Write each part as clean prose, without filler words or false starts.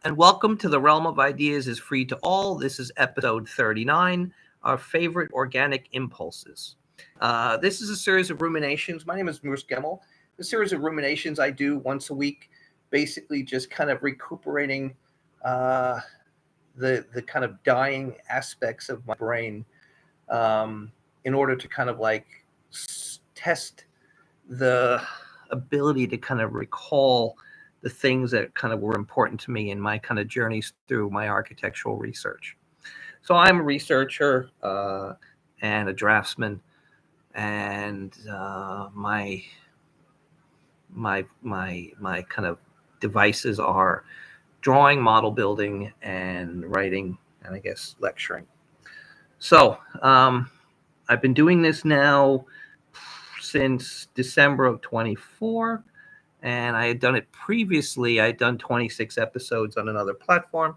and welcome to the Realm of Ideas is Free to All. This is episode 39, our favorite organic impulses. This is a series of ruminations. My name is Moose Gemmel. The series of ruminations I do once a week, basically just kind of recuperating uh, the kind of dying aspects of my brain in order to kind of like test the ability to kind of recall the things that kind of were important to me in my kind of journeys through my architectural research. So I'm a researcher and a draftsman, and my kind of devices are drawing, model building, and writing, and I guess lecturing. So I've been doing this now since December of 24, and I had done it previously. I had done 26 episodes on another platform.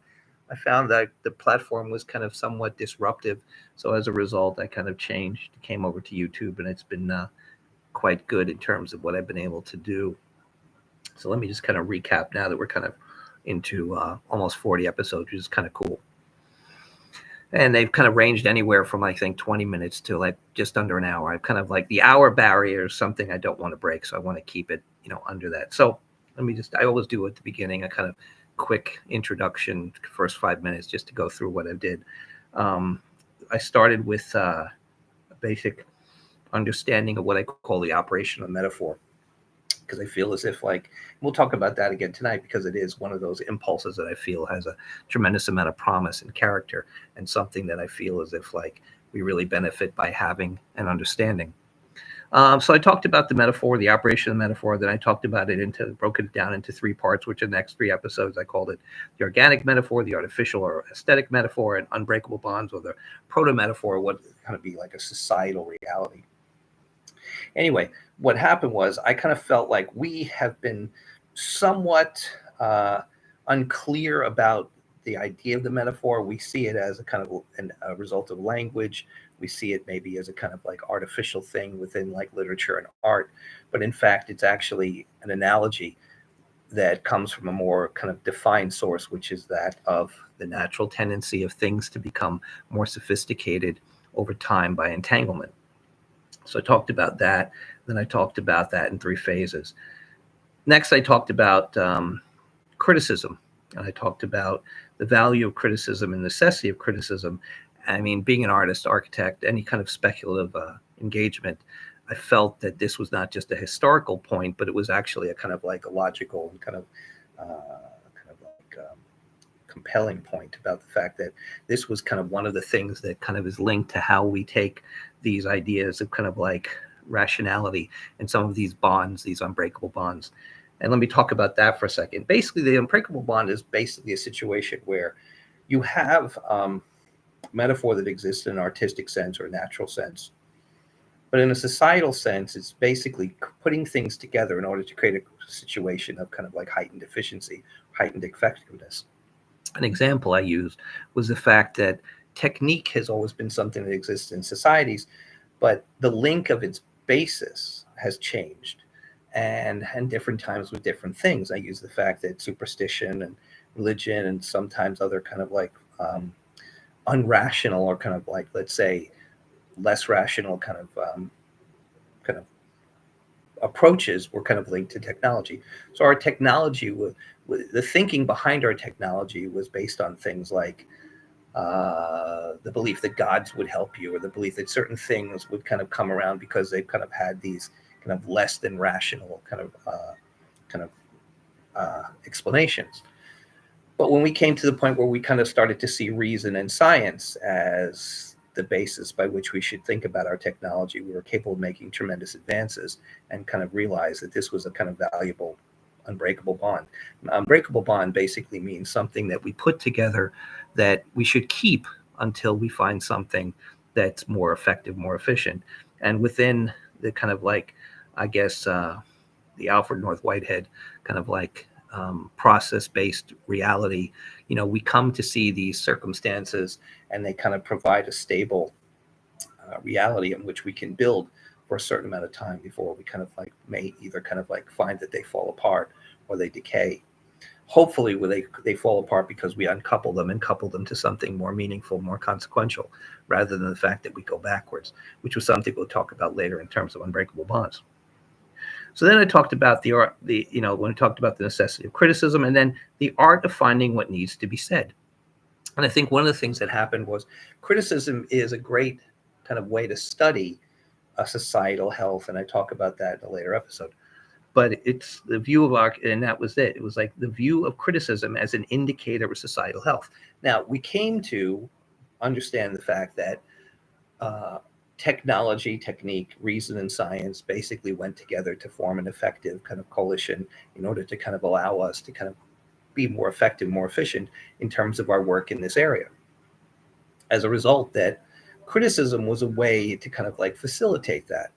I found that the platform was kind of somewhat disruptive. So as a result, I kind of changed, came over to YouTube, and it's been quite good in terms of what I've been able to do. So let me just kind of recap now that we're kind of into almost 40 episodes, which is kind of cool. And they've kind of ranged anywhere from, I think, 20 minutes to like just under an hour. I've kind of like the hour barrier is something I don't want to break. So I want to keep it, under that. So I always do at the beginning, a kind of quick introduction, first 5 minutes, just to go through what I did. I started with a basic understanding of what I call the operational metaphor, because I feel as if, like, we'll talk about that again tonight, because it is one of those impulses that I feel has a tremendous amount of promise and character, and something that I feel as if, like, we really benefit by having and understanding. So I talked about the metaphor, the operational metaphor. Then I talked about it broke it down into three parts, which are the next three episodes. I called it the organic metaphor, the artificial or aesthetic metaphor, and unbreakable bonds, or the proto metaphor, what kind of be like a societal reality. Anyway, what happened was I kind of felt like we have been somewhat unclear about the idea of the metaphor. We see it as a kind of a result of language. We see it maybe as a kind of like artificial thing within like literature and art. But in fact, it's actually an analogy that comes from a more kind of defined source, which is that of the natural tendency of things to become more sophisticated over time by entanglement. So I talked about that. Then I talked about that in three phases. Next, I talked about criticism. And I talked about the value of criticism and necessity of criticism. I mean, being an artist, architect, any kind of speculative engagement, I felt that this was not just a historical point, but it was actually a kind of like a logical and kind of compelling point about the fact that this was kind of one of the things that kind of is linked to how we take these ideas of kind of like rationality and some of these bonds, these unbreakable bonds. And let me talk about that for a second. Basically, the unbreakable bond is basically a situation where you have metaphor that exists in an artistic sense or a natural sense. But in a societal sense, it's basically putting things together in order to create a situation of kind of like heightened efficiency, heightened effectiveness. An example I used was the fact that technique has always been something that exists in societies, but the link of its basis has changed, and different times with different things. I use the fact that superstition and religion and sometimes other kind of like unrational or kind of like, let's say, less rational kind of approaches were kind of linked to technology. So our technology the thinking behind our technology was based on things like the belief that gods would help you, or the belief that certain things would kind of come around because they've kind of had these kind of less than rational kind of explanations. But when we came to the point where we kind of started to see reason and science as the basis by which we should think about our technology, we were capable of making tremendous advances and kind of realized that this was a kind of valuable unbreakable bond. An unbreakable bond basically means something that we put together that we should keep until we find something that's more effective, more efficient. And within the kind of like, I guess, the Alfred North Whitehead kind of like process-based reality, we come to see these circumstances and they kind of provide a stable reality in which we can build for a certain amount of time before we kind of like may either kind of like find that they fall apart or they decay. hopefully they fall apart because we uncouple them and couple them to something more meaningful, more consequential, rather than the fact that we go backwards, which was something we'll talk about later in terms of unbreakable bonds. So then I talked about the art, when I talked about the necessity of criticism, and then the art of finding what needs to be said. And I think one of the things that happened was criticism is a great kind of way to study societal health, and I talk about that in a later episode. But it's the view of our, and that was it. It was like the view of criticism as an indicator of societal health. Now, we came to understand the fact that technology, technique, reason, and science basically went together to form an effective kind of coalition in order to kind of allow us to kind of be more effective, more efficient in terms of our work in this area. As a result, that criticism was a way to kind of like facilitate that.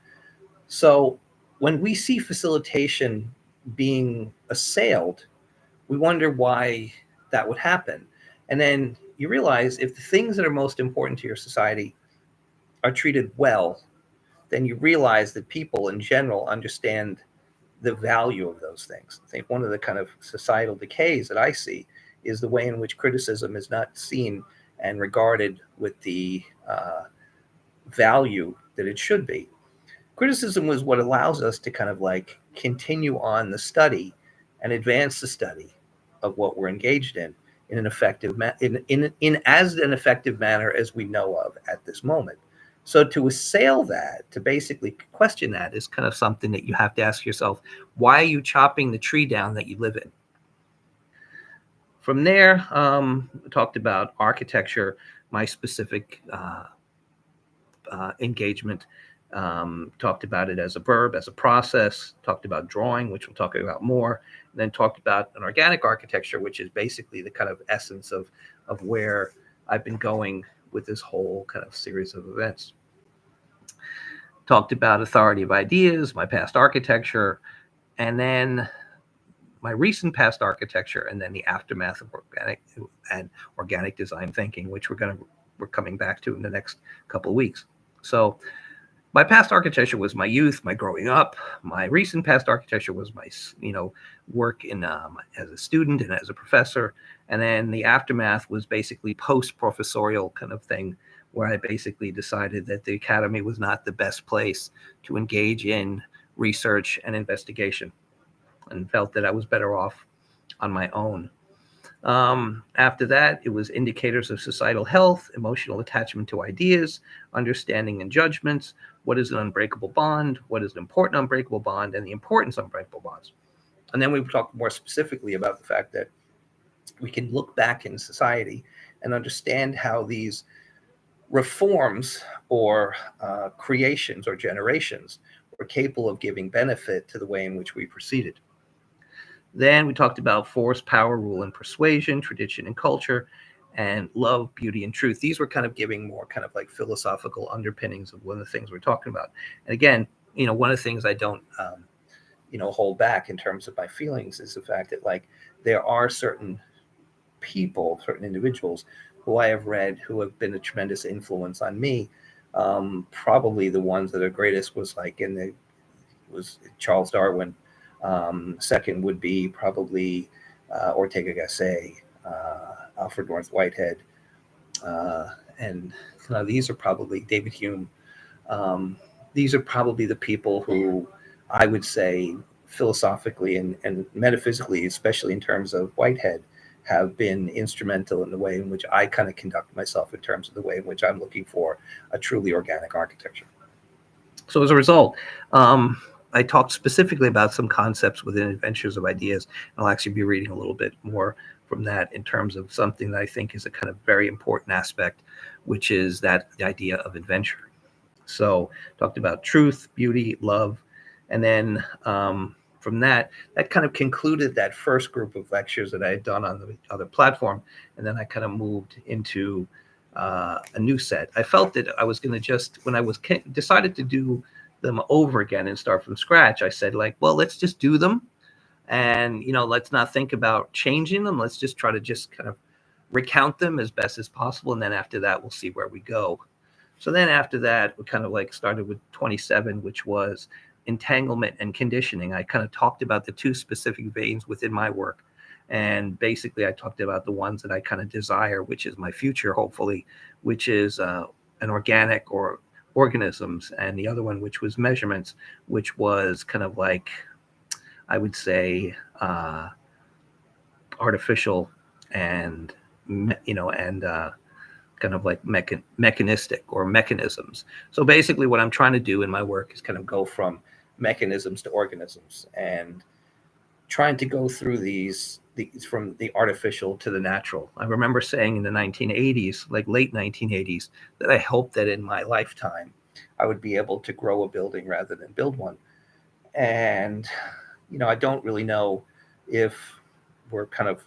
So when we see facilitation being assailed, we wonder why that would happen. And then you realize if the things that are most important to your society are treated well, then you realize that people in general understand the value of those things. I think one of the kind of societal decays that I see is the way in which criticism is not seen and regarded with the value that it should be. Criticism was what allows us to kind of like continue on the study and advance the study of what we're engaged in an effective in as an effective manner as we know of at this moment. So to assail that, to basically question that, is kind of something that you have to ask yourself: why are you chopping the tree down that you live in? From there, we talked about architecture, my specific engagement. Talked about it as a verb, as a process, talked about drawing, which we'll talk about more, and then talked about an organic architecture, which is basically the kind of essence of where I've been going with this whole kind of series of events. Talked about authority of ideas, my past architecture, and then my recent past architecture, and then the aftermath of organic design thinking, which we're coming back to in the next couple of weeks. So my past architecture was my youth, my growing up. My recent past architecture was my, work in as a student and as a professor. And then the aftermath was basically post-professorial kind of thing, where I basically decided that the academy was not the best place to engage in research and investigation, and felt that I was better off on my own. After that, it was indicators of societal health, emotional attachment to ideas, understanding and judgments, what is an unbreakable bond, what is an important unbreakable bond, and the importance of unbreakable bonds. And then we talk more specifically about the fact that we can look back in society and understand how these reforms or creations or generations were capable of giving benefit to the way in which we proceeded. Then we talked about force, power, rule, and persuasion, tradition and culture, and love, beauty, and truth. These were kind of giving more kind of like philosophical underpinnings of one of the things we're talking about. And again, one of the things I don't, hold back in terms of my feelings is the fact that like there are certain people, certain individuals who I have read who have been a tremendous influence on me. Probably the ones that are greatest was was Charles Darwin. Second would be probably Ortega Gasset, Alfred North Whitehead, and these are probably David Hume. These are probably the people who I would say philosophically and metaphysically, especially in terms of Whitehead, have been instrumental in the way in which I kind of conduct myself in terms of the way in which I'm looking for a truly organic architecture. So as a result, I talked specifically about some concepts within Adventures of Ideas. I'll actually be reading a little bit more from that in terms of something that I think is a kind of very important aspect, which is that the idea of adventure. So talked about truth, beauty, love, and then from that kind of concluded that first group of lectures that I had done on the other platform, and then I kind of moved into a new set. I felt that I was going to just, when I was decided to do them over again and start from scratch, I said like, well, let's just do them, and let's not think about changing them. Let's just try to just kind of recount them as best as possible, and then after that we'll see where we go. So then after that we kind of like started with 27, which was entanglement and conditioning. I kind of talked about the two specific veins within my work, And basically, I talked about the ones that I kind of desire, which is my future, hopefully, which is an organic or organisms, and the other one, which was measurements, which was kind of like, I would say, artificial and kind of like mechanistic or mechanisms. So basically, what I'm trying to do in my work is kind of go from mechanisms to organisms and trying to go through these from the artificial to the natural. I remember saying in the 1980s, like late 1980s, that I hoped that in my lifetime I would be able to grow a building rather than build one. And I don't really know if we're kind of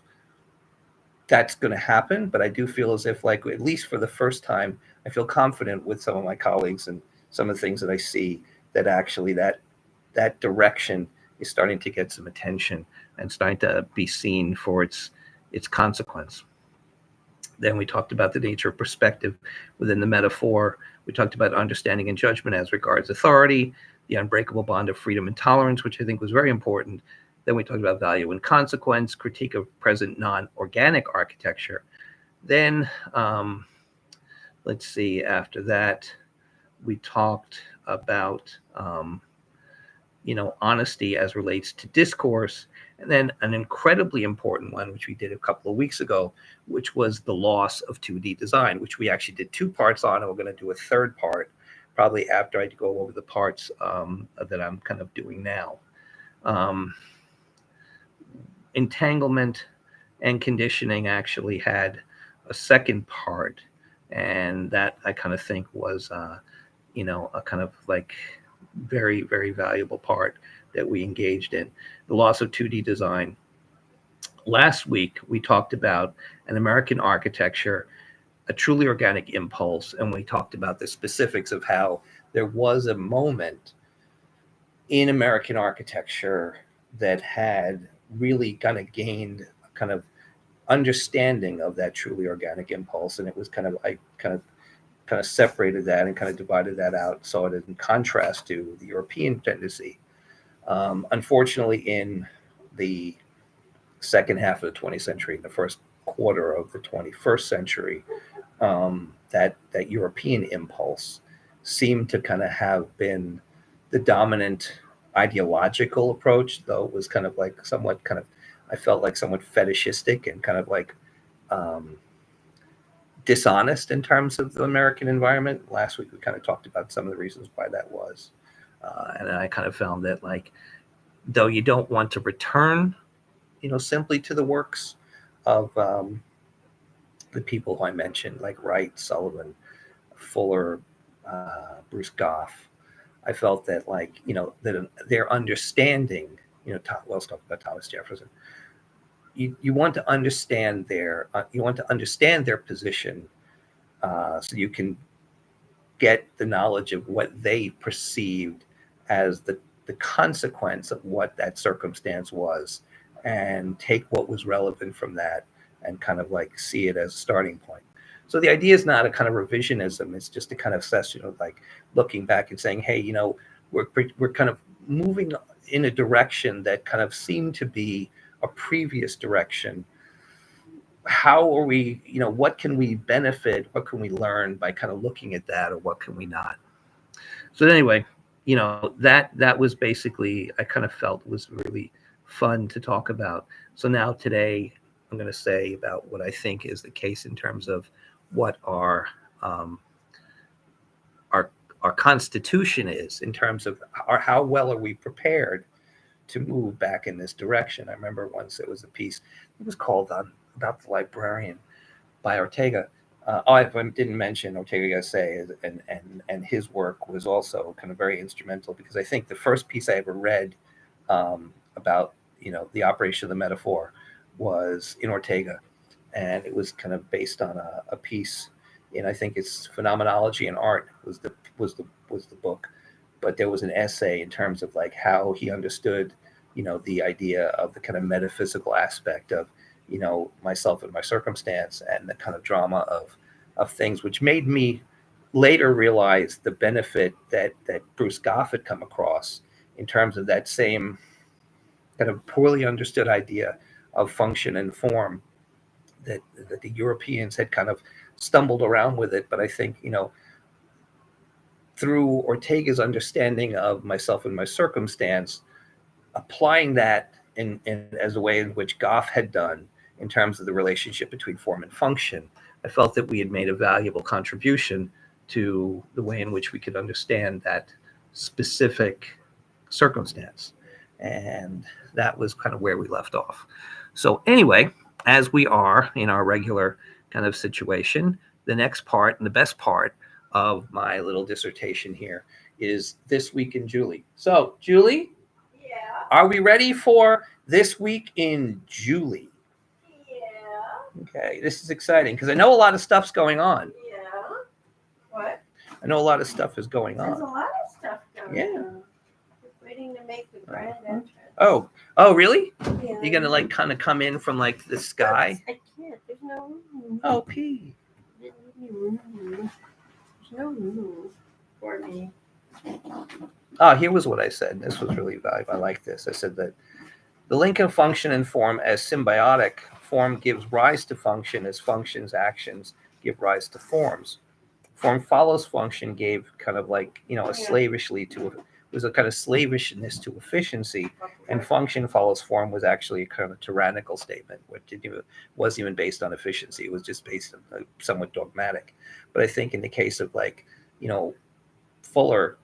that's going to happen, but I do feel as if, like, at least for the first time, I feel confident with some of my colleagues and some of the things that I see, that actually that direction is starting to get some attention and starting to be seen for its consequence. Then we talked about the nature of perspective within the metaphor. We talked about understanding and judgment as regards authority, the unbreakable bond of freedom and tolerance, which I think was very important. Then we talked about value and consequence, critique of present non-organic architecture. Then, let's see, after that, we talked about, honesty as relates to discourse. And then an incredibly important one, which we did a couple of weeks ago, which was the loss of 2D design, which we actually did 2 parts on, and we're going to do a 3rd part probably after I go over the parts that I'm kind of doing now. Entanglement and conditioning actually had a 2nd part, and that I kind of think was, a kind of like very, very valuable part that we engaged in. The loss of 2D design. Last week, we talked about an American architecture, a truly organic impulse, and we talked about the specifics of how there was a moment in American architecture that had really kind of gained a kind of understanding of that truly organic impulse. And it was kind of separated that and kind of divided that out, saw it in contrast to the European tendency. Unfortunately, in the second half of the 20th century, the first quarter of the 21st century, that European impulse seemed to kind of have been the dominant ideological approach, though it was kind of like I felt like somewhat fetishistic and kind of like dishonest in terms of the American environment. Last week, we kind of talked about some of the reasons why that was. And I kind of found that, like, though you don't want to return, simply to the works of the people who I mentioned, like Wright, Sullivan, Fuller, Bruce Goff, I felt that, like, that their understanding, let's talk about Thomas Jefferson. You want to understand their position, so you can get the knowledge of what they perceived as the consequence of what that circumstance was, and take what was relevant from that and kind of like see it as a starting point. So the idea is not a kind of revisionism. It's just a kind of assess, like looking back and saying, hey, we're kind of moving in a direction that kind of seemed to be a previous direction. How are we, what can we benefit? What can we learn by kind of looking at that, or what can we not? So anyway, that was basically, I kind of felt was really fun to talk about. So now today, I'm going to say about what I think is the case in terms of what our Constitution is, in terms of how well are we prepared to move back in this direction. I remember once there was a piece, it was called about the librarian by Ortega. I didn't mention Ortega Gasset, and his work was also kind of very instrumental, because I think the first piece I ever read about the operation of the metaphor was in Ortega, and it was kind of based on a piece in, I think it's Phenomenology and Art was the book, but there was an essay in terms of like how he understood the idea of the kind of metaphysical aspect of myself and my circumstance, and the kind of drama of things, which made me later realize the benefit that Bruce Goff had come across in terms of that same kind of poorly understood idea of function and form that the Europeans had kind of stumbled around with it. But I think, through Ortega's understanding of myself and my circumstance, applying that in as a way in which Goff had done in terms of the relationship between form and function, I felt that we had made a valuable contribution to the way in which we could understand that specific circumstance. And that was kind of where we left off. So anyway, as we are in our regular kind of situation, the next part and the best part of my little dissertation here is This Week in Julie. So, Julie, are we ready for This Week in Julie? Yeah. Okay, this is exciting because I know a lot of stuff's going on. Yeah. What? I know a lot of stuff is going There's a on. lot of stuff going Yeah. on. Just waiting to make the grand entrance. Oh, really? Yeah. You're gonna like kind of come in from like the sky? I can't. There's no room. Oh, P. There's no room for me. Oh, here was what I said. This was really valuable. I like this. I said that the link of function and form as symbiotic. Form gives rise to function as function's actions give rise to forms. Form follows function gave kind of like, slavishly to, was a kind of slavishness to efficiency, and function follows form was actually a kind of tyrannical statement, which wasn't even based on efficiency. It was just based on somewhat dogmatic. But I think in the case of Fuller,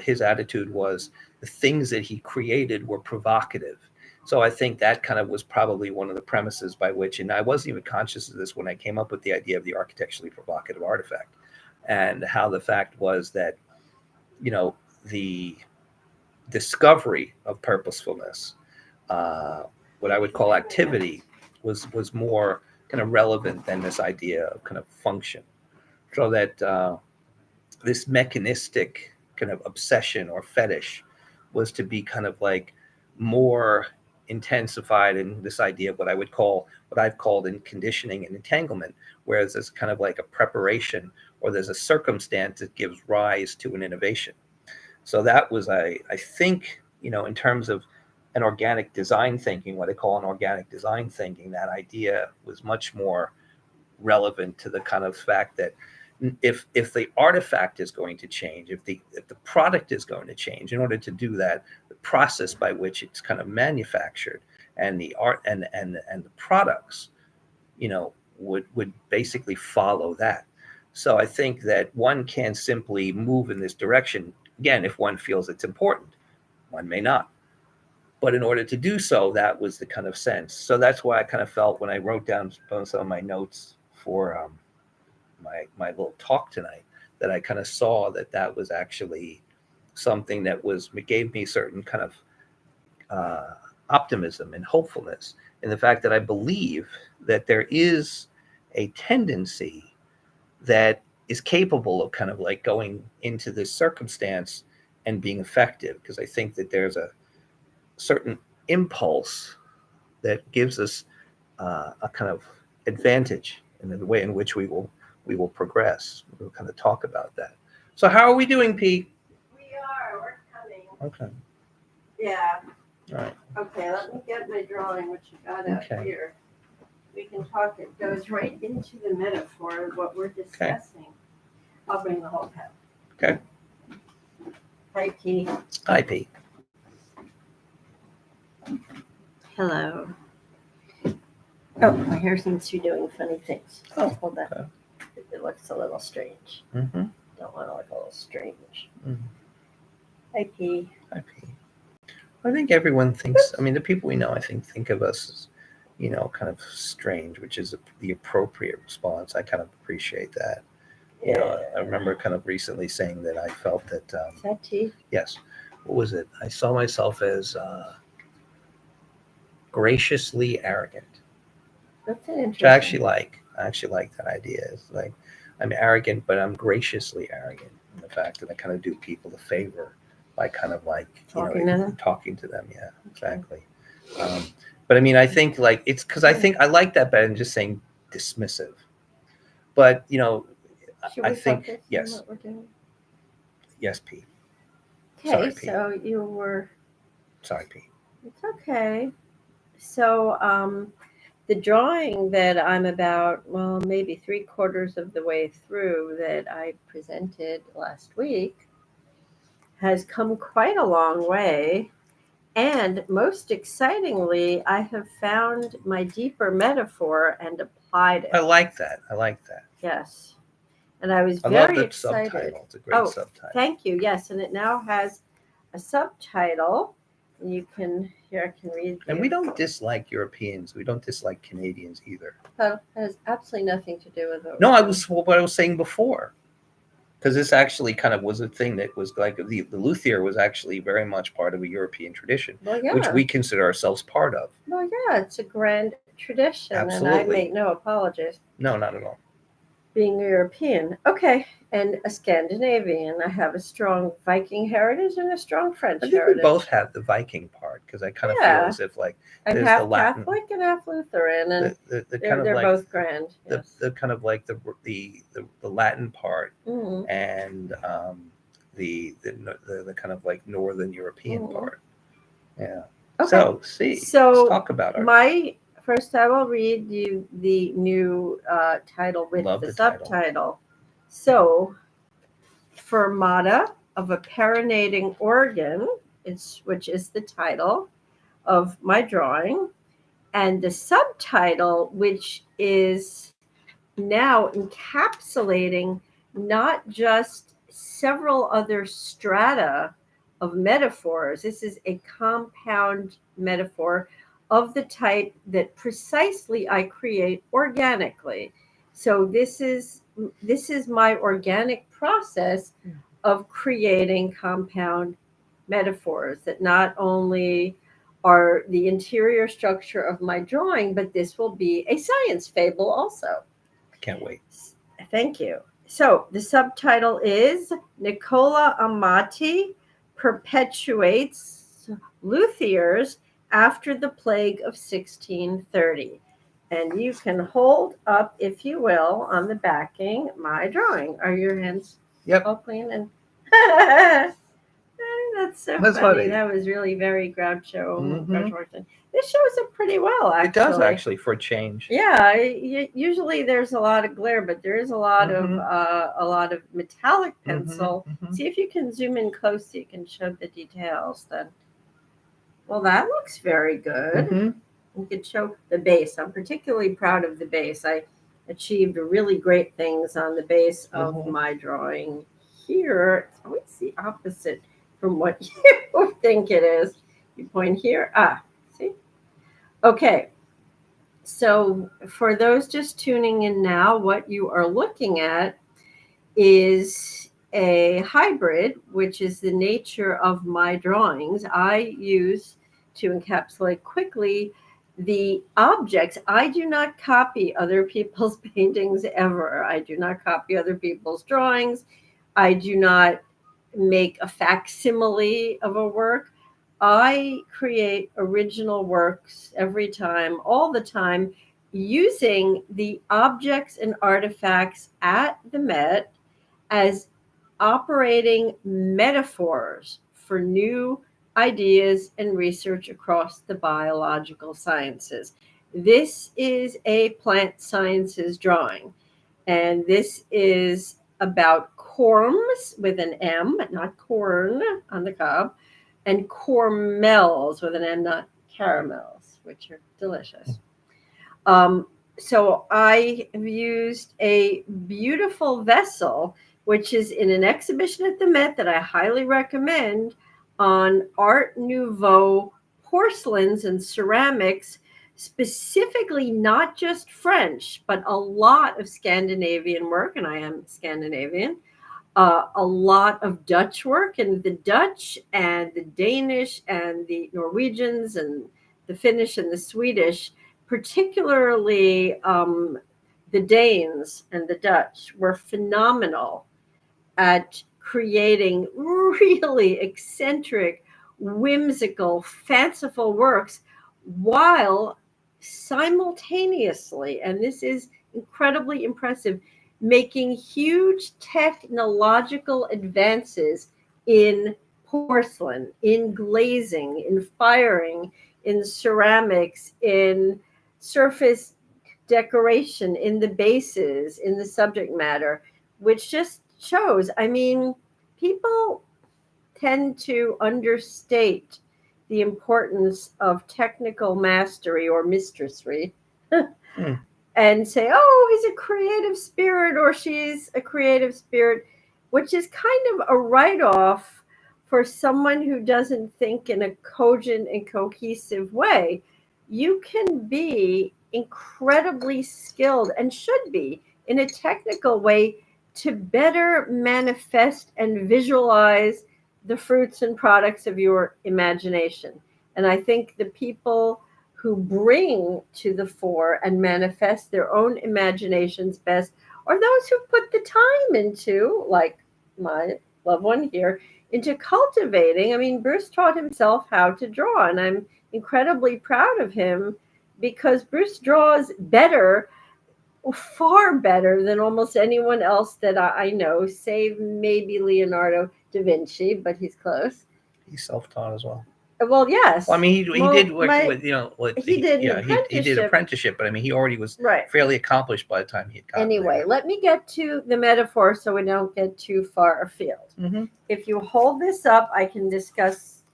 his attitude was the things that he created were provocative. So I think that kind of was probably one of the premises by which, and I wasn't even conscious of this when I came up with the idea of the architecturally provocative artifact, and how the fact was that, the discovery of purposefulness, what I would call activity, was more kind of relevant than this idea of kind of function. So that this mechanistic kind of obsession or fetish was to be kind of like more intensified in this idea of what I've called in conditioning and entanglement, whereas there's kind of like a preparation or there's a circumstance that gives rise to an innovation. So that was, I think, in terms of an organic design thinking, what I call an organic design thinking, that idea was much more relevant to the kind of fact that if the artifact is going to change, if the product is going to change, in order to do that, the process by which it's kind of manufactured and the art and the products, would basically follow that. So I think that one can simply move in this direction. Again, if one feels it's important, one may not. But in order to do so, that was the kind of sense. So that's why I kind of felt when I wrote down some of my notes for my little talk tonight, that I kind of saw that was actually something that gave me certain kind of optimism and hopefulness in the fact that I believe that there is a tendency that is capable of kind of like going into this circumstance and being effective, because I think that there's a certain impulse that gives us a kind of advantage in the way in which we will progress. We'll kind of talk about that. So how are we doing, Pete? We're coming. Okay. Yeah. All right. Okay, let me get my drawing, which you got up here. We can talk, it goes right into the metaphor of what we're discussing. Okay. I'll bring the whole cup. Okay. Hi, Pete. Hi, Pete. Hello. Oh, my hair seems to be doing funny things. Oh, hold that. okay. It looks a little strange. Mm-hmm. Don't want to look a little strange. Mm-hmm. Hi, P. Hi, P. I think everyone thinks, the people we know, I think of us as, kind of strange, which is the appropriate response. I kind of appreciate that. Yeah. I remember kind of recently saying that I felt that. Is that tea? Yes. What was it? I saw myself as graciously arrogant. That's an interesting. Which I actually like that idea. It's like I'm arrogant, but I'm graciously arrogant in the fact that I kind of do people a favor by kind of like talking to them. Yeah, exactly. But I think like it's because I think I like that better than just saying dismissive. But I think yes. What we're doing? Yes, Pete. Okay, sorry, Pete. So you were. Sorry, Pete. It's okay. So the drawing that I'm about, well, maybe 3/4 of the way through that I presented last week has come quite a long way. And most excitingly, I have found my deeper metaphor and applied I it. like that. I like that. Yes. And I was I love very the excited. subtitle. It's a great Oh, subtitle. thank you. Yes. And it now has a subtitle. You can, here I can read. And we don't dislike Europeans. We don't dislike Canadians either. That has absolutely nothing to do with it. No, I was what I was saying before. Because this actually kind of was a thing that was like the luthier was actually very much part of a European tradition, Well, yeah. which we consider ourselves part of. Well, yeah, it's a grand tradition, Absolutely. and I make no apologies. No, not at all. Being European, okay, and a Scandinavian, I have a strong Viking heritage and a strong French I think heritage. we both have the Viking part because I kind of Yeah. feel as if like I'm there's half the Latin, Catholic and half Lutheran, and the they're, kind of they're like both grand. Yes. the kind of like the Latin part Mhm. and the kind of like Northern European Mhm. part. Yeah. Okay. So let's talk about our First, I will read you the new title with Love the the title. subtitle. So, Fermata of a Perinating Organ, which is the title of my drawing, and the subtitle, which is now encapsulating not just several other strata of metaphors. This is a compound metaphor of the type that precisely I create organically. So this is my organic process of creating compound metaphors that not only are the interior structure of my drawing, but this will be a science fable also. I can't wait. Thank you. So the subtitle is Nicola Amati Perpetuates Luthiers After the Plague of 1630. And you can hold up, if you will, on the backing my drawing. Are your hands all clean? And that's so That's funny. funny. That was really very Groucho. Mhm. Groucho. This shows it pretty well, actually. It does actually for a change. Yeah, usually there's a lot of glare, but there is a lot of metallic pencil. See if you can zoom in close so you can show the details. Then, well, that looks very good. You can show the base. I'm particularly proud of the base. I achieved really great things on the base of my drawing. Here, it's always the opposite from what you think it is. You point here. See? Okay. So, for those just tuning in now, what you are looking at is a hybrid, which is the nature of my drawings. I use to encapsulate quickly the objects. I do not copy other people's paintings ever. I do not copy other people's drawings. I do not make a facsimile of a work. I create original works every time, all the time, using the objects and artifacts at the Met as operating metaphors for new ideas and research across the biological sciences. This is a plant sciences drawing, and this is about corms with an M, not corn on the cob, and cormels with an M, not caramels, which are delicious. So I have used a beautiful vessel, which is in an exhibition at the Met that I highly recommend on Art Nouveau porcelains and ceramics, specifically not just French, but a lot of Scandinavian work, and I am Scandinavian. A lot of Dutch work, and the Dutch and the Danish and the Norwegians and the Finnish and the Swedish, particularly the Danes and the Dutch, were phenomenal at creating really eccentric, whimsical, fanciful works while simultaneously, and this is incredibly impressive, making huge technological advances in porcelain, in glazing, in firing, in ceramics, in surface decoration, in the bases, in the subject matter, which just shows. I mean, people tend to understate the importance of technical mastery or mistressry and say, oh, he's a creative spirit or she's a creative spirit, which is kind of a write off for someone who doesn't think in a cogent and cohesive way. You can be incredibly skilled and should be in a technical way to better manifest and visualize the fruits and products of your imagination. And I think the people who bring to the fore and manifest their own imaginations best are those who put the time into, like my loved one here, into cultivating. I mean, Bruce taught himself how to draw, and I'm incredibly proud of him because Bruce draws better, far better than almost anyone else that I know, save maybe Leonardo da Vinci, but he's close. He's self-taught as well. Well, yes. Well, I mean, he did work with, he did apprenticeship, but I mean, he already was right. fairly accomplished by the time he had gotten Anyway, there. let me get to the metaphor so we don't get too far afield. Mm-hmm. If you hold this up, I can discuss.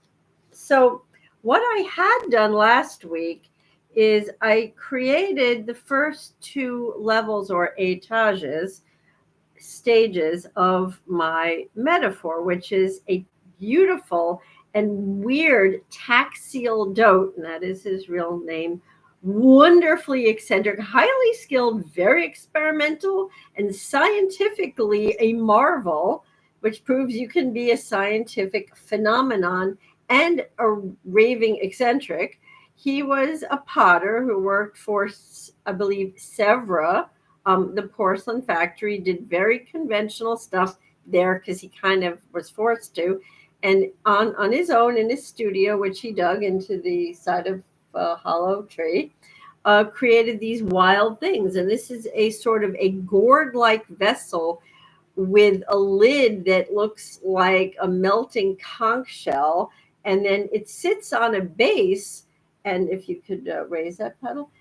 So what I had done last week is I created the first 2 levels or stages of my metaphor, which is a beautiful and weird taxial dote, and that is his real name, wonderfully eccentric, highly skilled, very experimental, and scientifically a marvel, which proves you can be a scientific phenomenon and a raving eccentric. He was a potter who worked for, I believe, Sèvres, the porcelain factory, did very conventional stuff there because he kind of was forced to. And on his own in his studio, which he dug into the side of a hollow tree, created these wild things. And this is a sort of a gourd-like vessel with a lid that looks like a melting conch shell. And then it sits on a base. And if you could raise that pedal,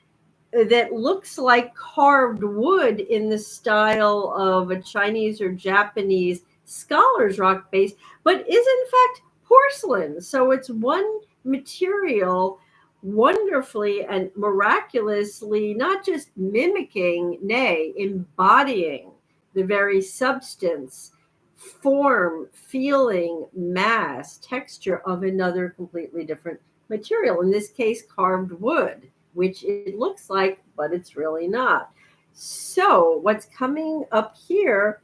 that looks like carved wood in the style of a Chinese or Japanese scholar's rock base, but is in fact porcelain. So it's one material wonderfully and miraculously not just mimicking, nay, embodying the very substance, form, feeling, mass, texture of another completely different material, in this case carved wood, which it looks like, but it's really not. So what's coming up here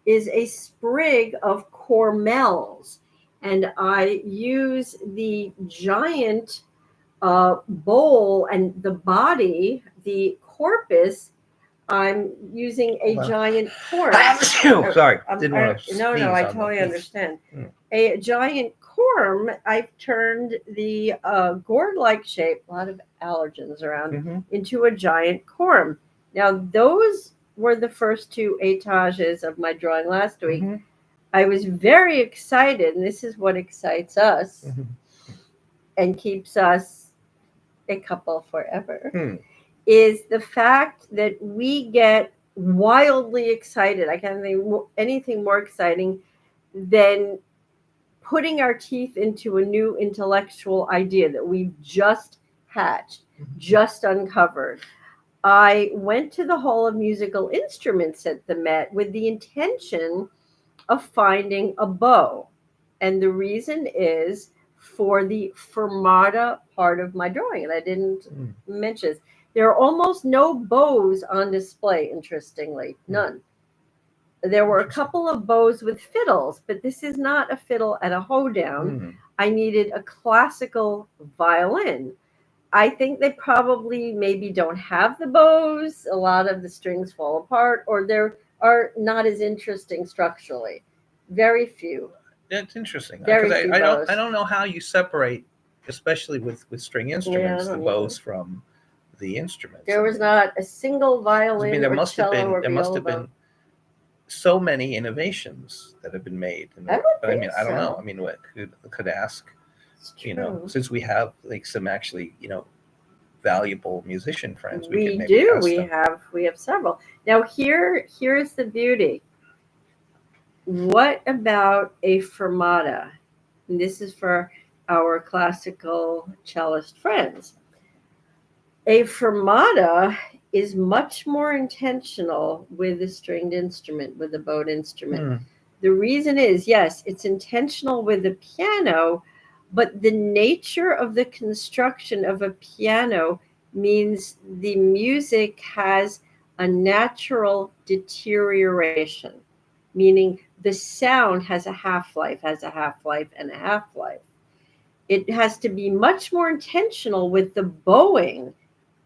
is a sprig of cormels, and I use the giant bowl and the body, the corpus. I'm using a giant corm. Sorry, didn't want to. No, I totally understand. A giant corm. I've turned the gourd-like shape, a lot of allergens around, into a giant corm. Now, those were the first 2 étages of my drawing last week. I was very excited, and this is what excites us and keeps us a couple forever, is the fact that we get wildly excited. I can't think anything more exciting than putting our teeth into a new intellectual idea that we've just hatched, just uncovered. I went to the Hall of Musical Instruments at the Met with the intention of finding a bow. And the reason is for the fermata part of my drawing. And I didn't mention this. There are almost no bows on display, interestingly, none. There were a couple of bows with fiddles, but this is not a fiddle at a hoedown. I needed a classical violin. I think they probably maybe don't have the bows. A lot of the strings fall apart, or they are not as interesting structurally. Very few. That's interesting. Very few bows. I don't know how you separate, especially with string instruments, the bows from the instruments. There was not a single violin. I mean, there must have viola been so many innovations that have been made. I don't know. I mean, what could ask It's You know, true. since we have like some actually, valuable musician friends, we We could maybe do. ask them. We have several. Now here's the beauty. What about a fermata? And this is for our classical cellist friends. A fermata is much more intentional with a stringed instrument, with a bowed instrument. Hmm. The reason is, yes, it's intentional with the piano, but the nature of the construction of a piano means the music has a natural deterioration, meaning the sound has a half-life, and a half-life. It has to be much more intentional with the bowing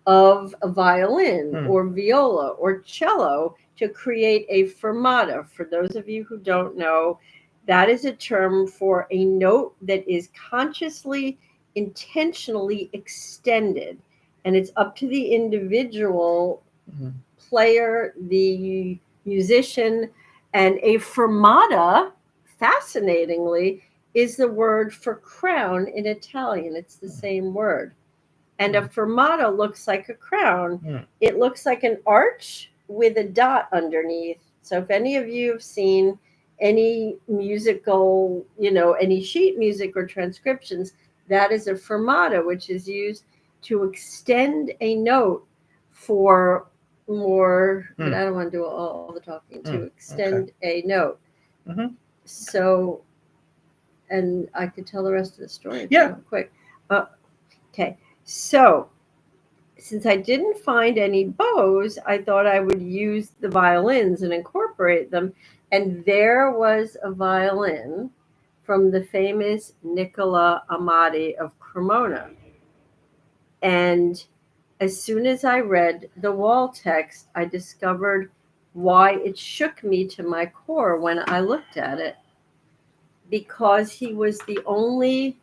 of a violin Hmm. or viola or cello to create a fermata. For those of you who don't know, that is a term for a note that is consciously, intentionally extended. And it's up to the individual Mhm. player, the musician. And a fermata, fascinatingly, is the word for crown in Italian. It's the same word. And a fermata looks like a crown. Hmm. It looks like an arch with a dot underneath. So if any of you have seen any musical, any sheet music or transcriptions, that is a fermata, which is used to extend a note for more, but I don't want to do all the talking, to extend a note. Mhm. So, and I could tell the rest of the story if Yeah. you want quick. Okay. So, since I didn't find any bows, I thought I would use the violins and incorporate them. And there was a violin from the famous Nicola Amati of Cremona. And as soon as I read the wall text, I discovered why it shook me to my core when I looked at it. Because he was the only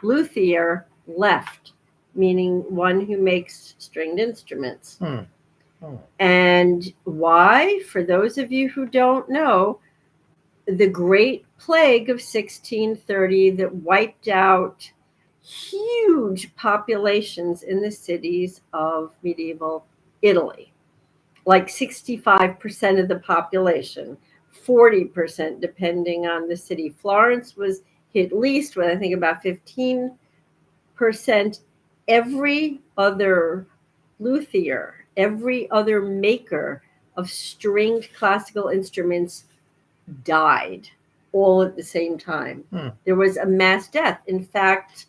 luthier left, meaning one who makes stringed instruments. Hmm. Hmm. And why? For those of you who don't know, the Great Plague of 1630 that wiped out huge populations in the cities of medieval Italy, like 65% of the population, 40% depending on the city. Florence was hit least with, I think, about 15%. Every other luthier, every other maker of stringed classical instruments died all at the same time. Hmm. There was a mass death. In fact,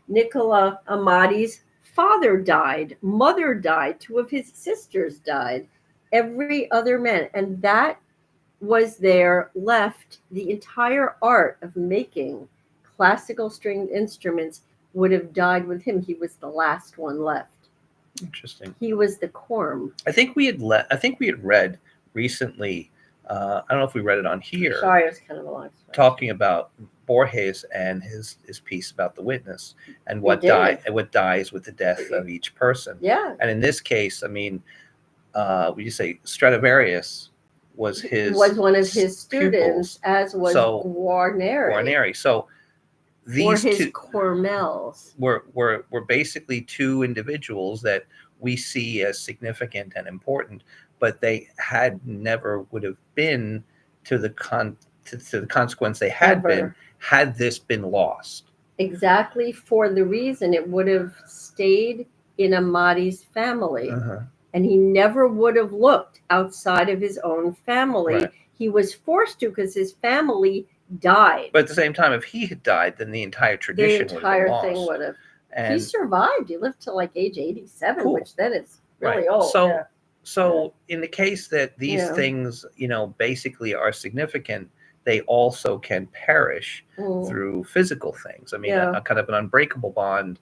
Nicola Amati's father died, mother died, two of his sisters died, every other man. And that was there left. The entire art of making classical stringed instruments would have died with him. He was the last one left. Interesting. He was the corm. I think we had read recently. I don't know if we read it on here. Sorry, it was kind of a long story. Talking about Borges and his piece about the witness and what dies with the death of each person. Yeah. And in this case, I mean, would you say Stradivarius was one of his students, pupils, as was so Guarneri. Guarneri. So these or his two Cormels. were basically two individuals that we see as significant and important, but they never would have been to the consequence they had been had this been lost. Exactly, for the reason it would have stayed in Amati's family. And he never would have looked outside of his own family. Right. He was forced to because his family died. But at the same time, if he had died, then the entire tradition the entire would have been thing lost. would have. And he survived. He lived to like age 87, Cool. which then is really Right. old. So in the case that these things, basically are significant, they also can perish through physical things. I mean, a kind of an unbreakable bond,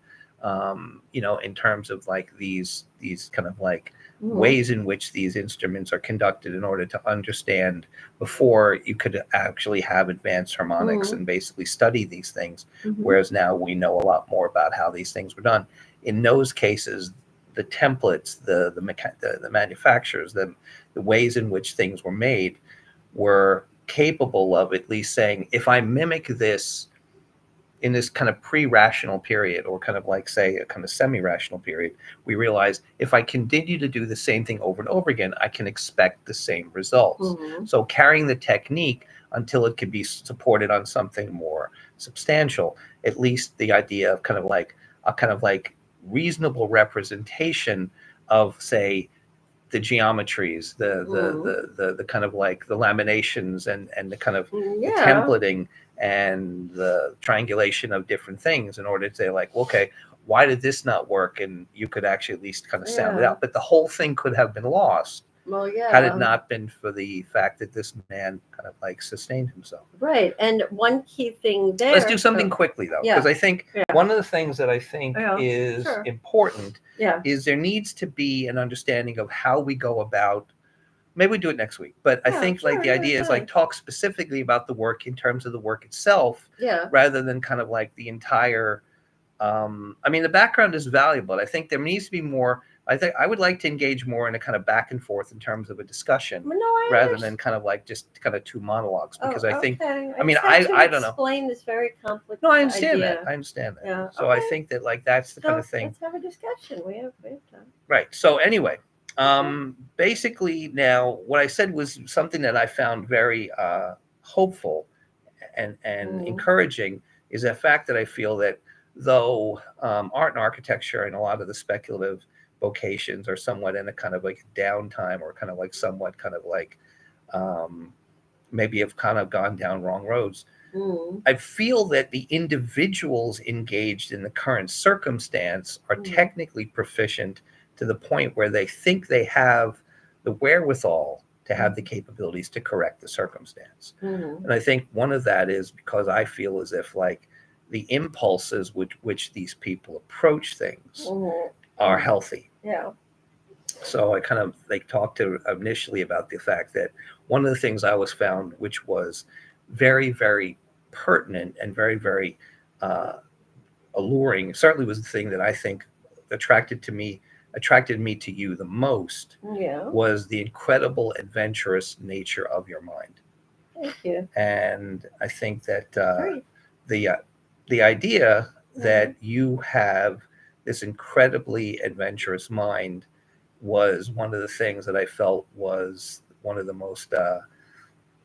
in terms of like these kind of like ways in which these instruments are conducted in order to understand before you could actually have advanced harmonics and basically study these things. Whereas now we know a lot more about how these things were done. In those cases, the templates, the manufacturers, the ways in which things were made were capable of at least saying, if I mimic this in this kind of pre-rational period, or kind of like, say, a kind of semi-rational period, we realize if I continue to do the same thing over and over again, I can expect the same results. Mm-hmm. So carrying the technique until it can be supported on something more substantial, at least the idea of kind of like a kind of like reasonable representation of, say, the geometries, the kind of like the laminations and the kind of the templating and the triangulation of different things, in order to say like, okay, why did this not work? And you could actually at least kind of sound it out. But the whole thing could have been lost had it not been for the fact that this man kind of like sustained himself. Right. And one key thing there. Let's do something quickly though, because I think one of the things that I think is important is there needs to be an understanding of how we go about. Maybe we do it next week, but I think like the idea is like talk specifically about the work in terms of the work itself, rather than kind of like the entire. I mean, the background is valuable, but I think there needs to be more. I think I would like to engage more in a kind of back and forth in terms of a discussion, rather than kind of like just kind of two monologues. Because I think, I mean, I don't know. Explain this very complicated. No, I understand that. I understand that. Yeah. So I think that like that's the kind of thing. Let's have a discussion. We have time. Right. So anyway, basically now what I said was something that I found very hopeful and encouraging, is the fact that I feel that though art and architecture and a lot of the speculative vocations are somewhat in a kind of like downtime, or kind of like somewhat kind of like maybe have kind of gone down wrong roads. I feel that the individuals engaged in the current circumstance are technically proficient to the point where they think they have the wherewithal to have the capabilities to correct the circumstance. And I think one of that is because I feel as if like the impulses with which these people approach things are healthy. Yeah. So I kind of like talked to initially about the fact that one of the things I always found, which was very, very pertinent and very, very alluring, certainly was the thing that I think attracted me to you the most, was the incredible adventurous nature of your mind. Thank you. And I think that the idea that you have this incredibly adventurous mind was one of the things that I felt was one of the most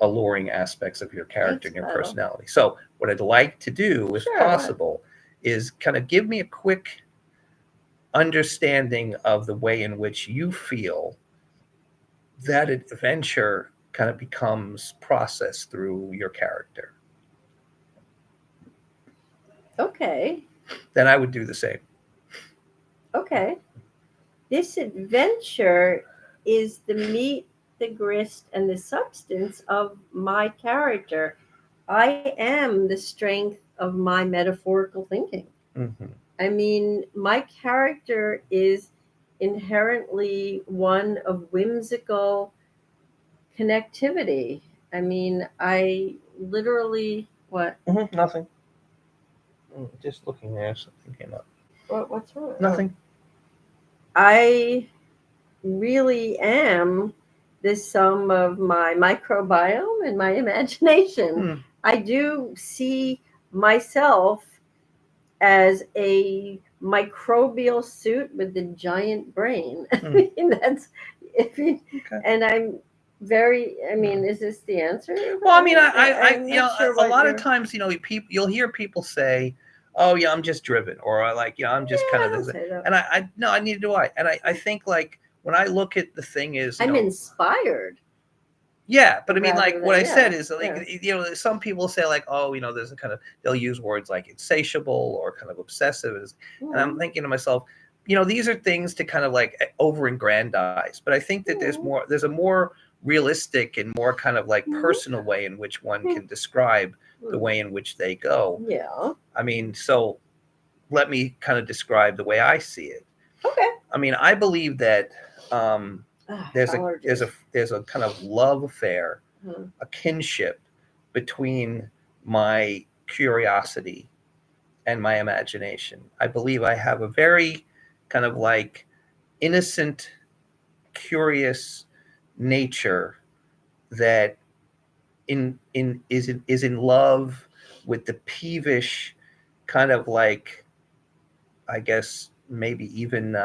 alluring aspects of your character and your personality. So what I'd like to do, if possible, is kind of give me a quick understanding of the way in which you feel that adventure kind of becomes processed through your character. Okay. Then I would do the same. Okay. This adventure is the meat, the grist, and the substance of my character. I am the strength of my metaphorical thinking. I mean, my character is inherently one of whimsical connectivity. I mean, I literally, what? Nothing. Just looking there, something came up. What's wrong? Nothing. I really am the sum of my microbiome and my imagination. I do see myself as a microbial suit with a giant brain. I mean, that's and I'm very. I mean, is this the answer? Well, I mean, I you know, sure a lot of times, you know, you'll hear people say, "Oh, yeah, I'm just driven," or like, "Yeah, I'm just kind of this." And I no, neither do I. And I think like when I look at the thing is, I'm inspired. Yeah, but I mean, like what I said is like, you know, some people say like, oh, you know, there's a kind of, they'll use words like insatiable or kind of obsessive. And I'm thinking to myself, you know, these are things to kind of like over aggrandize. But I think that there's a more realistic and more kind of like personal way in which one can describe the way in which they go. Yeah. I mean, so let me kind of describe the way I see it. Okay. I mean, I believe that there's a kind of love affair, a kinship between my curiosity and my imagination. I believe I have a very kind of like innocent, curious nature that is in love with the peevish kind of like, I guess, maybe even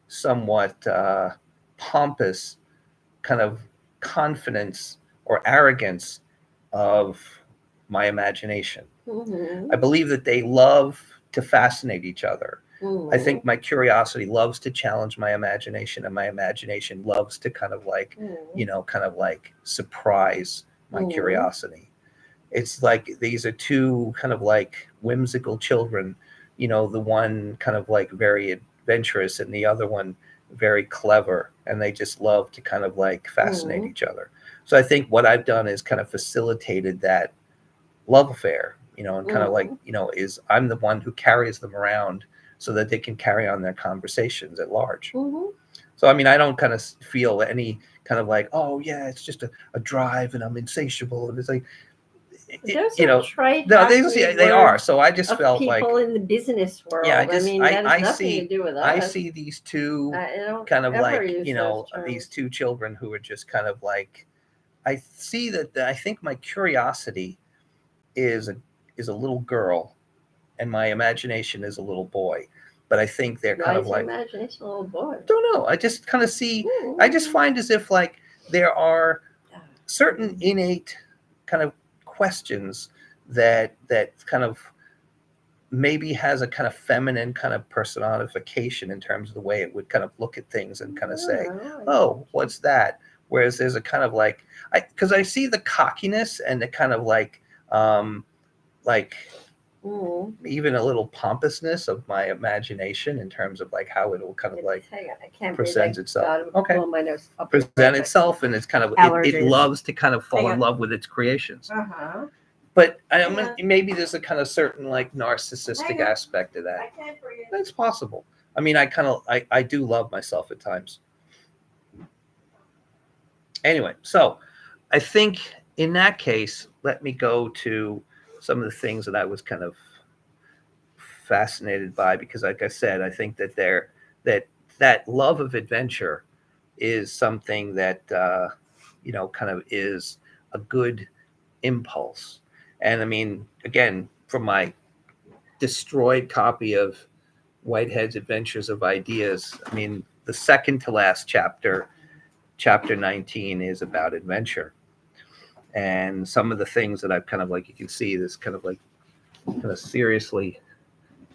somewhat pompous kind of confidence or arrogance of my imagination. I believe that they love to fascinate each other. I think my curiosity loves to challenge my imagination, and my imagination loves to kind of like, kind of like surprise my curiosity. It's like these are two kind of like whimsical children, the one kind of like very adventurous and the other one very clever, and they just love to kind of like fascinate each other. So I think what I've done is kind of facilitated that love affair, and kind of like, is I'm the one who carries them around so that they can carry on their conversations at large. So, I mean, I don't kind of feel any kind of like, oh yeah, it's just a drive and I'm insatiable. And it's like, no, they are. So I just felt like people in the business world. Yeah, I mean, that has nothing to do with us. I see these two kind of like, these two children who are just kind of like, I see that I think my curiosity is a little girl, and my imagination is a little boy. But I think they're kind of like imagination, a little boy. Don't know. I just kind of see. I just find as if like there are certain innate kind of questions that kind of maybe has a kind of feminine kind of personification in terms of the way it would kind of look at things and kind of say, oh, what's that? Whereas there's a kind of like, because I see the cockiness and the kind of like even a little pompousness of my imagination in terms of like how it will kind of like presents itself. Okay. Present itself, and it's kind of it loves to kind of fall in love with its creations. But maybe there's a kind of certain like narcissistic aspect of that. That's possible. I mean, I do love myself at times. Anyway, so I think in that case, let me go to some of the things that I was kind of fascinated by, because like I said, I think that that love of adventure is something that kind of is a good impulse. And I mean, again, from my destroyed copy of Whitehead's Adventures of Ideas, I mean, the second to last chapter 19, is about adventure. And some of the things that I've kind of like, you can see this kind of seriously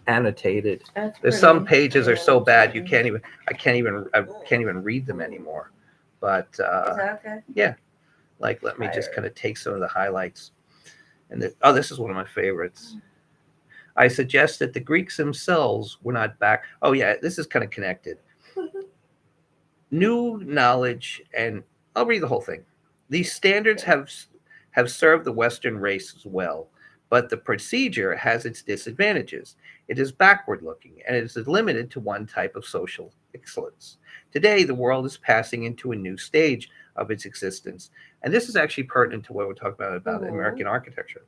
annotated. There's some pages are so bad I can't even read them anymore. But is that okay? Yeah, like let me just kind of take some of the highlights. And this is one of my favorites. I suggest that the Greeks themselves were not back. Oh yeah, this is kind of connected. New knowledge, and I'll read the whole thing. These standards have served the Western race well, but the procedure has its disadvantages. It is backward-looking, and it is limited to one type of social excellence. Today, the world is passing into a new stage of its existence, and this is actually pertinent to what we're talking about American architecture.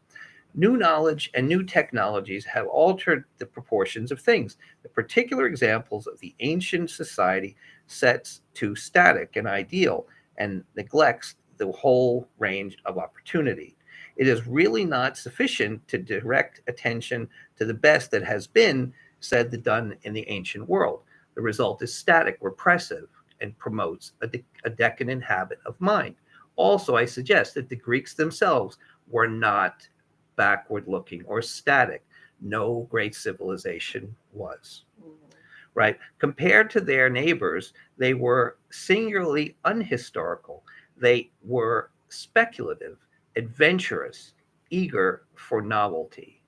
New knowledge and new technologies have altered the proportions of things. The particular examples of the ancient society sets to static and ideal and neglects the whole range of opportunity. It is really not sufficient to direct attention to the best that has been said and done in the ancient world. The result is static, repressive, and promotes a decadent habit of mind. Also, I suggest that the Greeks themselves were not backward-looking or static. No great civilization was. Right? Compared to their neighbors, they were singularly unhistorical. They were speculative, adventurous, eager for novelty.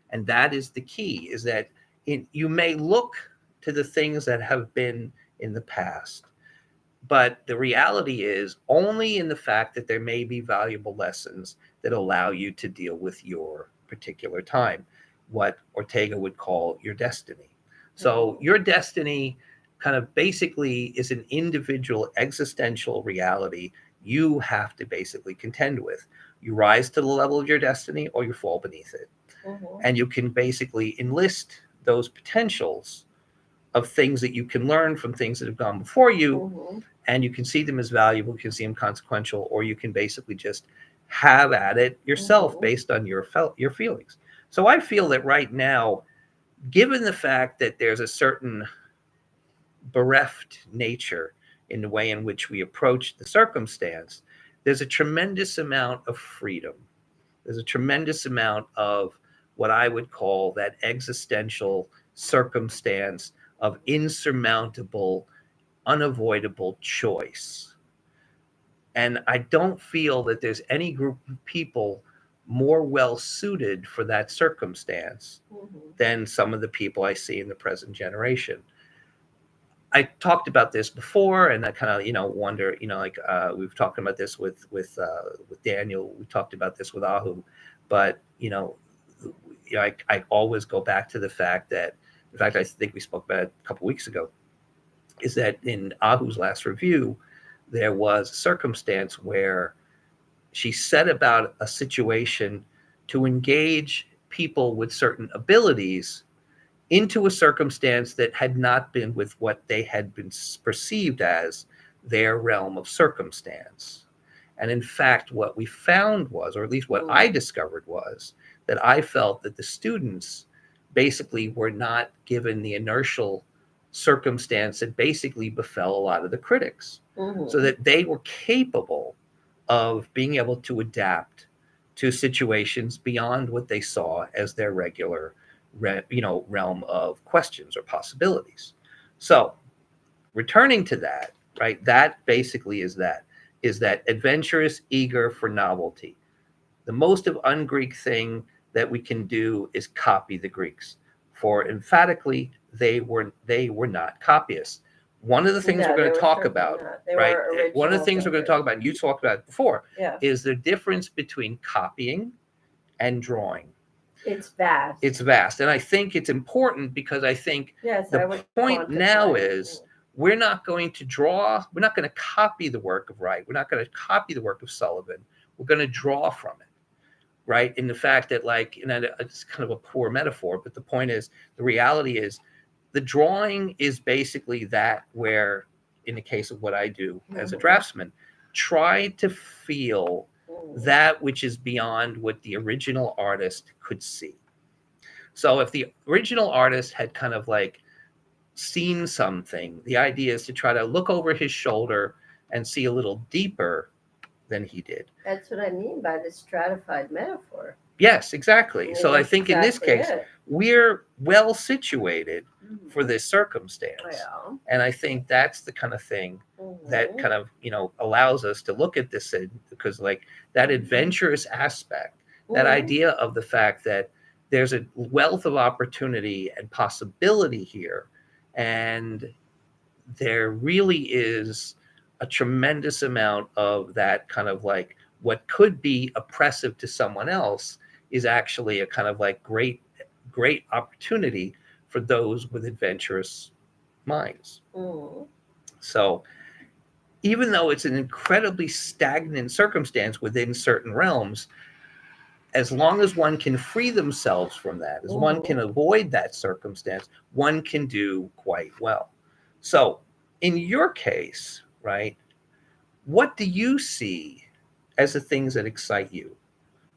And that is the key, is that you may look to the things that have been in the past, but the reality is only in the fact that there may be valuable lessons that allow you to deal with your particular time, what Ortega would call your destiny. So your destiny kind of basically is an individual existential reality you have to basically contend with. You rise to the level of your destiny or you fall beneath it. And you can basically enlist those potentials of things that you can learn from things that have gone before you, and you can see them as valuable, you can see them consequential, or you can basically just have at it yourself based on your feelings. So I feel that right now, given the fact that there's a certain bereft nature in the way in which we approach the circumstance, there's a tremendous amount of freedom. There's a tremendous amount of what I would call that existential circumstance of insurmountable, unavoidable choice. And I don't feel that there's any group of people more well suited for that circumstance than some of the people I see in the present generation. I talked about this before, and I kind of, wonder, like we've talked about this with Daniel. We talked about this with Ahu, but I always go back to the fact that, in fact, I think we spoke about it a couple weeks ago, is that in Ahu's last review, there was a circumstance where she set about a situation to engage people with certain abilities into a circumstance that had not been with what they had been perceived as their realm of circumstance. And in fact, what we found was, or at least what I discovered was, that I felt that the students basically were not given the inertial circumstance that basically befell a lot of the critics, so that they were capable of being able to adapt to situations beyond what they saw as their regular realm of questions or possibilities. So returning to that, right, that basically is that adventurous, eager for novelty. The most of un-Greek thing that we can do is copy the Greeks, for emphatically they were not copyists. One of the things we're going to talk about, right? One of the things we're going to talk about, and you talked about it before, is the difference between copying and drawing. It's vast. It's vast. And I think it's important because I think the point now is we're not going to draw, we're not going to copy the work of Wright. We're not going to copy the work of Sullivan. We're going to draw from it, right? In the fact that, like, and it's kind of a poor metaphor, but the point is, the reality is the drawing is basically that where, in the case of what I do as a draftsman, try to feel that which is beyond what the original artist could see. So if the original artist had kind of like seen something, the idea is to try to look over his shoulder and see a little deeper than he did. That's what I mean by the stratified metaphor. Yes, exactly. Yeah, so I think in this case, we're well situated for this circumstance. Yeah. And I think that's the kind of thing that kind of, allows us to look at this, because like that adventurous aspect, that idea of the fact that there's a wealth of opportunity and possibility here. And there really is a tremendous amount of that kind of like what could be oppressive to someone else is actually a kind of like great opportunity for those with adventurous minds. So even though it's an incredibly stagnant circumstance within certain realms, as long as one can free themselves from that, as one can avoid that circumstance, one can do quite well. So in your case, right, what do you see as the things that excite you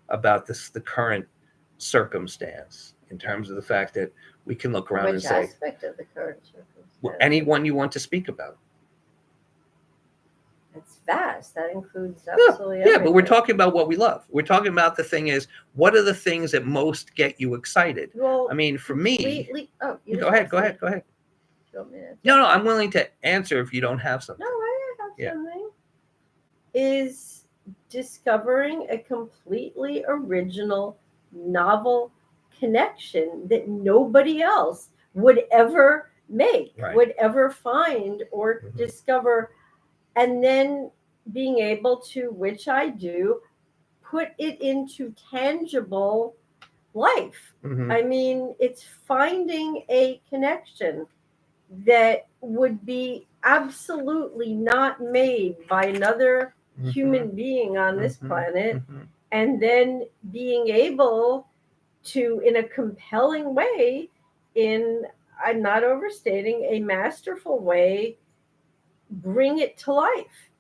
about the current circumstance, in terms of the fact that we can look around and say, which aspect of the current circumstance? Anyone you want to speak about. It's vast. That includes absolutely everything. Yeah, but we're talking about what we love. We're talking about the thing is, what are the things that most get you excited? Well, I mean, for me, go ahead. Do you want me to No, I'm willing to answer if you don't have something. No, I have something. Is discovering a completely original, novel connection that nobody else would ever make, would ever find or discover, and then being able to, which I do, put it into tangible life. I mean, it's finding a connection that would be absolutely not made by another human being on this planet, and then being able to, in a compelling way, I'm not overstating, a masterful way, bring it to life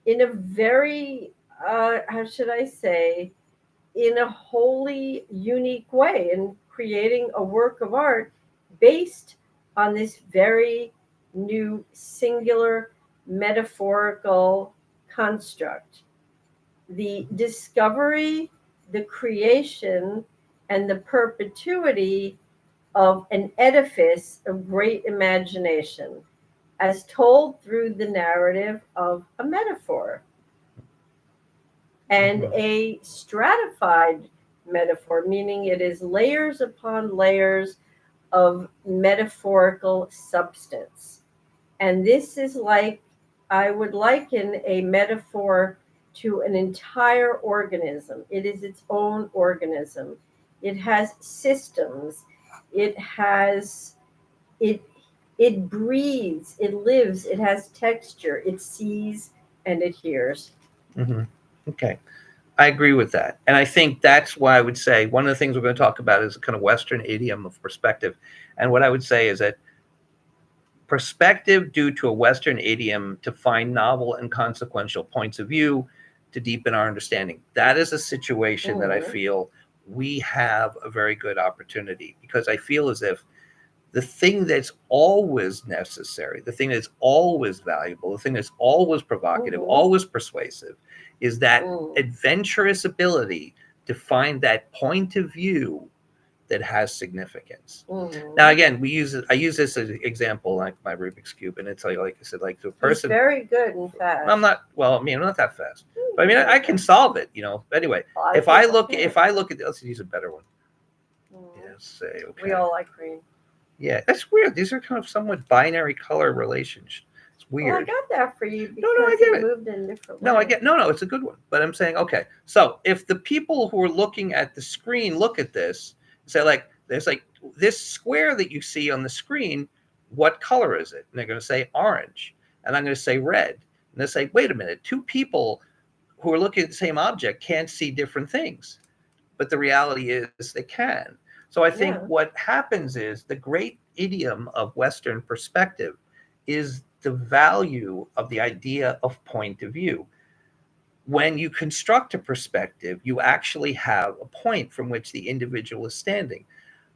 in a very, how should I say, in a wholly unique way, and creating a work of art based on this very new singular metaphorical construct. The discovery, the creation, and the perpetuity of an edifice of great imagination, as told through the narrative of a metaphor, and a stratified metaphor, meaning it is layers upon layers of metaphorical substance. And this is like, I would liken a metaphor to an entire organism. It is its own organism. It has systems. It has, it breathes, it lives, it has texture, it sees, and it hears. Okay. I agree with that. And I think that's why I would say one of the things we're going to talk about is a kind of Western idiom of perspective. And what I would say is that perspective due to a Western idiom to find novel and consequential points of view to deepen our understanding. That is a situation that I feel we have a very good opportunity, because I feel as if the thing that's always necessary, the thing that's always valuable, the thing that's always provocative, always persuasive, is that adventurous ability to find that point of view that has significance. Now, again, I use this as an example, like my Rubik's Cube, and it's like I said, like the person. He's very good and fast. I'm not that fast, but I mean, I can solve it, But anyway, if I look at, let's use a better one. Say, okay. We all like green. Yeah, that's weird. These are kind of somewhat binary color relations. It's weird. Well, I got that for you because I get it. Moved in different No, ways. No, it's a good one. But I'm saying, okay, so if the people who are looking at the screen look at this, say like, there's like this square that you see on the screen, what color is it? And they're going to say orange. And I'm going to say red. And they say, wait a minute, two people who are looking at the same object can't see different things. But the reality is they can. So I think what happens is the great idiom of Western perspective is the value of the idea of point of view. When you construct a perspective, you actually have a point from which the individual is standing.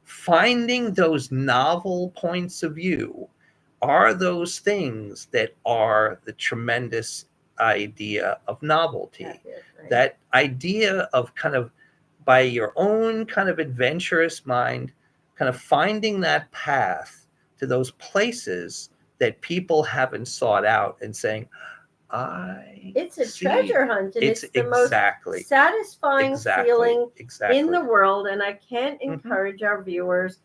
Finding those novel points of view are those things that are the tremendous idea of novelty. That idea of kind of, by your own kind of adventurous mind, kind of finding that path to those places that people haven't sought out and saying, it's a treasure hunt, and it's the most satisfying feeling in the world. And I can't encourage our viewers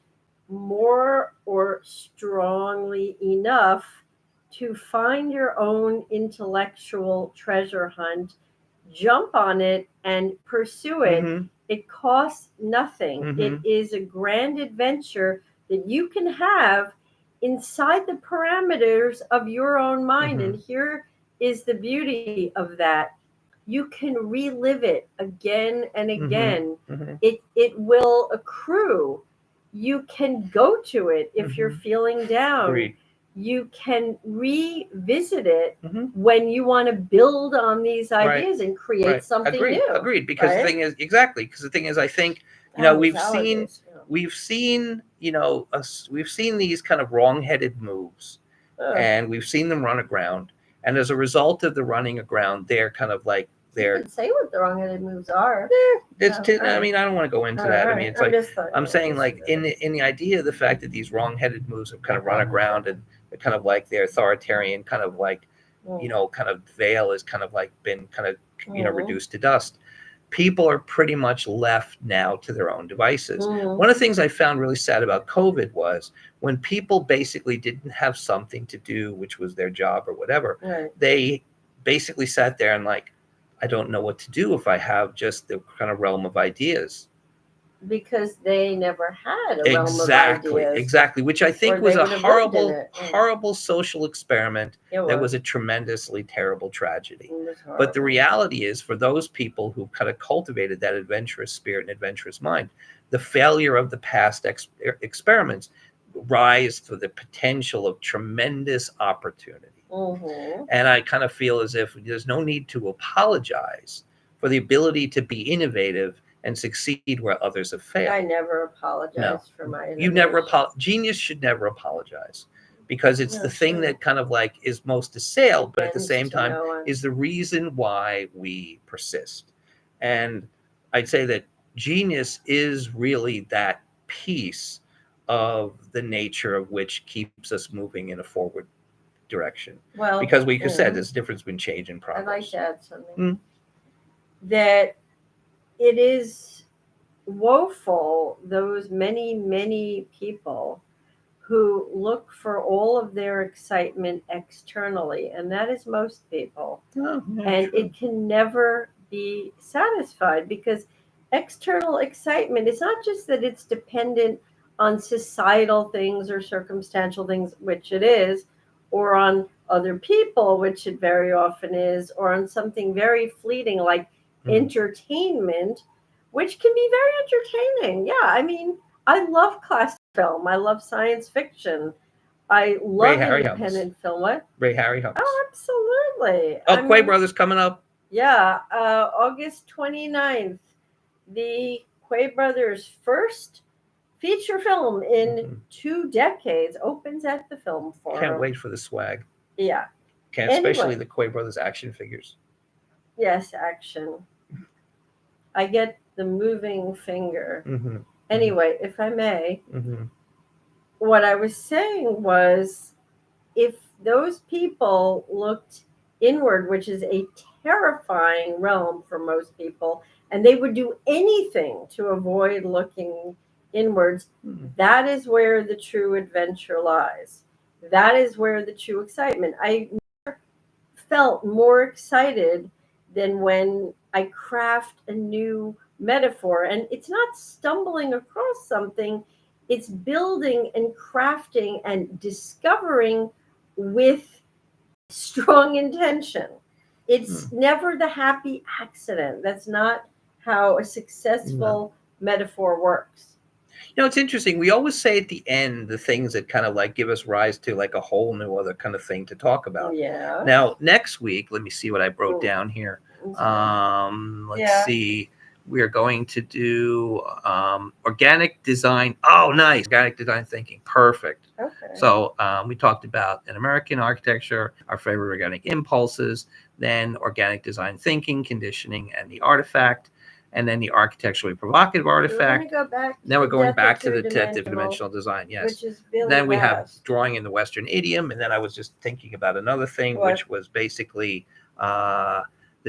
more or strongly enough to find your own intellectual treasure hunt, jump on it, and pursue it. It costs nothing. It is a grand adventure that you can have inside the parameters of your own mind. And here is the beauty of that. You can relive it again and again. It will accrue. You can go to it if you're feeling down. Agreed. You can revisit it when you want to build on these ideas and create something new. Agreed. Because the thing is, I think, we've seen these kind of wrong-headed moves, and we've seen them run aground. And as a result of the running aground, they're kind of like, you can say what the wrong-headed moves are. I mean, I don't want to go into that. I mean, it's I'm saying, like, in the idea of the fact that these wrong-headed moves have kind of run aground, and they're kind of like their authoritarian kind of like, kind of veil has kind of like been kind of, reduced to dust. People are pretty much left now to their own devices. One of the things I found really sad about COVID was when people basically didn't have something to do, which was their job or whatever, they basically sat there and like, I don't know what to do if I have just the kind of realm of ideas. Because they never had a realm of ideas. Exactly. Which I think was a horrible social experiment that was a tremendously terrible tragedy. But the reality is, for those people who kind of cultivated that adventurous spirit and adventurous mind, the failure of the past experiments rise to the potential of tremendous opportunity. And I kind of feel as if there's no need to apologize for the ability to be innovative and succeed where others have failed. I never apologize for my You never innovations. Genius should never apologize, because it's No, the thing sure. that kind of like is most assailed, but at the Bends same to time no one. is the reason why we persist. And I'd say that genius is really that piece of the nature of which keeps us moving in a forward direction. Well, Because we said there's a difference between change and I'd like progress. to add something. Mm. That it is woeful, those many, many people who look for all of their excitement externally, and that is most people. Oh, yeah, And true. it can never be satisfied, because external excitement, it's not just that it's dependent on societal things or circumstantial things, which it is, or on other people, which it very often is, or on something very fleeting like entertainment, which can be very entertaining. Yeah, I mean, I love classic film. I love science fiction. I love independent film. What? Ray Harryhausen. Oh, absolutely. Oh, I Quay mean, Brothers coming up. yeah, August 29th, the Quay Brothers' first feature film in 2 decades opens at the Film Forum. Can't wait for the swag. Yeah. Especially the Quay Brothers action figures. Yes, action. I get the moving finger. Mm-hmm. Anyway, if I may, Mm-hmm. what I was saying was, if those people looked inward, which is a terrifying realm for most people, and they would do anything to avoid looking inwards, that is where the true adventure lies. That is where the true excitement. I never felt more excited than when I craft a new metaphor. And it's not stumbling across something, it's building and crafting and discovering with strong intention. It's never the happy accident. That's not how a successful metaphor works. You know, it's interesting. We always say at the end the things that kind of like give us rise to like a whole new other kind of thing to talk about. Yeah. Now, next week, let me see what I wrote down here. Let's see. We are going to do organic design. Oh, nice. Organic design thinking. Perfect. Okay. So we talked about an American architecture, our favorite organic impulses, then organic design thinking, conditioning, and the artifact, and then the architecturally provocative artifact. Go back then we're going back to the dimensional dimensional design. Yes. Which is Billy Then we have West. drawing in the Western idiom, and then I was just thinking about another thing, What? which was basically the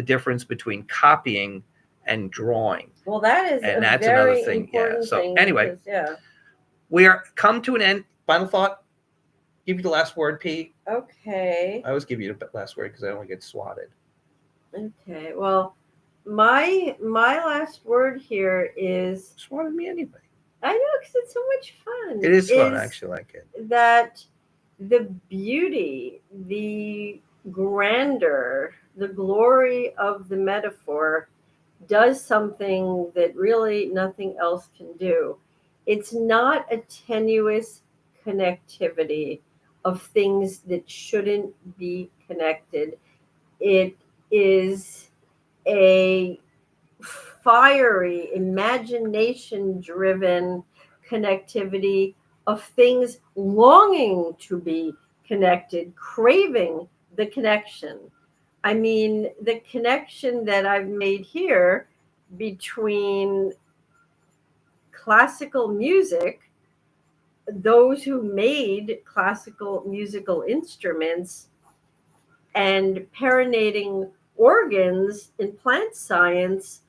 difference between copying and drawing. Well, that is And a that's very another thing. Yeah. important So thing anyway, because, we are come to an end. Final thought. Give you the last word, P. Okay. I always give you the last word because I don't want to get swatted. Okay. Well, my last word here is, Swatted me anyway. I know, because it's so much fun. It is fun. I actually like it. That the beauty, the grandeur, the glory of the metaphor does something that really nothing else can do. It's not a tenuous connectivity of things that shouldn't be connected. It is a fiery, imagination driven connectivity of things longing to be connected, craving the connection. I mean, the connection that I've made here between classical music, those who made classical musical instruments, and perinating organs in plant science,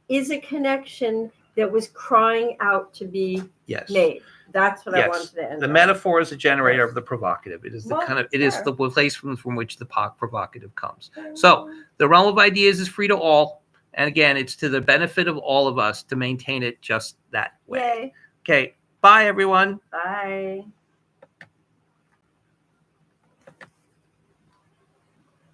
is a connection that was crying out to be made. That's what I wanted to end. The metaphor is a generator of the provocative. It is the is the place from which the provocative comes. So the realm of ideas is free to all, and again, it's to the benefit of all of us to maintain it just that way. Yay. Okay, bye everyone. Bye.